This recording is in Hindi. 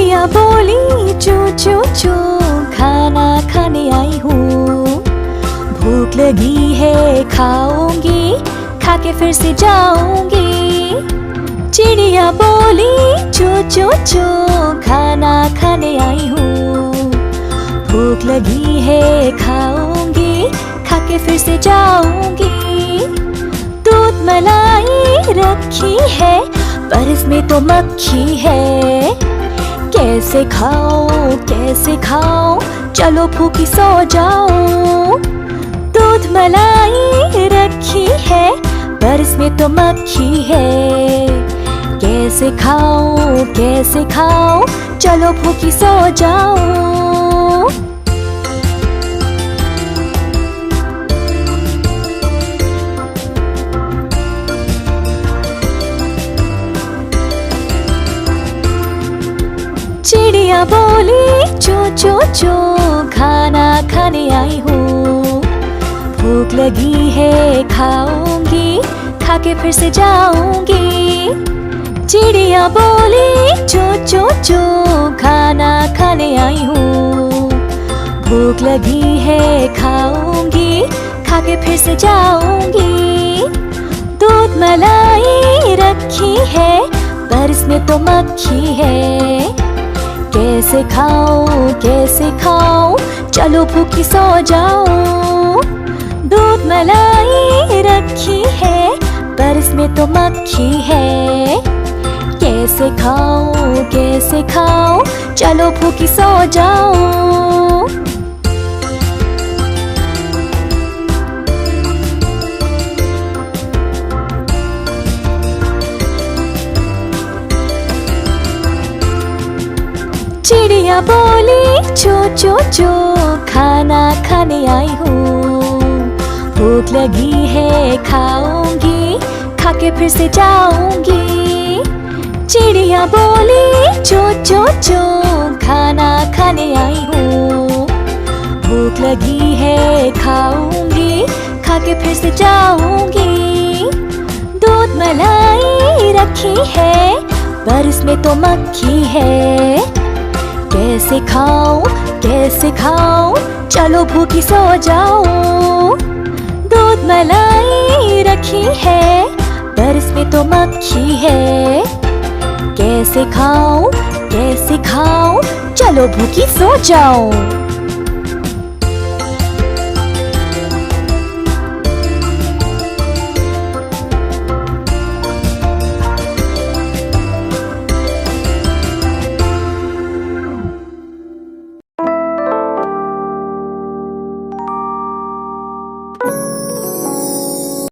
चिड़िया बोली चू चू चू, खाना खाने आई हूँ। भूख लगी है खाऊंगी, खा के फिर से जाऊंगी। चिड़िया बोली चू चू चू, खाना खाने आई हूँ। भूख लगी है खाऊंगी, खा के फिर से जाऊंगी। दूध मलाई रखी है, पर इसमें तो मक्खी है। कैसे खाऊं, चलो भूखी सो जाऊं। दूध मलाई रखी है, पर इसमें तो मक्खी है। कैसे खाऊं, चलो भूखी सो जाऊं। चिड़िया बोली चू चू चू, खाना खाने आई हूँ। भूख लगी है खाऊंगी, खा के फिर से जाऊंगी। चिड़िया बोली चू चू चू, खाना खाने आई हूँ। भूख लगी है खाऊंगी, खा के फिर से जाऊंगी। दूध मलाई रखी है, पर इसमें तो मक्खी है। कैसे खाऊं, चलो भूखी सो जाऊं। दूध मलाई रखी है, पर इसमें तो मक्खी है। कैसे खाऊं, चलो भूखी सो जाऊं। चिड़िया बोली चू चू चू, खाना खाने आई हूँ। भूख लगी है खाऊंगी, खा के फिर से जाऊंगी। चिड़िया बोली चू चू चू, खाना खाने आई हूँ। भूख लगी है खाऊंगी, खा के फिर से जाऊंगी। दूध मलाई रखी है, पर इसमें तो मक्खी है। कैसे खाऊं, चलो भूखी सो जाऊं। दूध मलाई रखी है, पर इसमें तो मक्खी है। कैसे खाऊं, चलो भूखी सो जाऊं।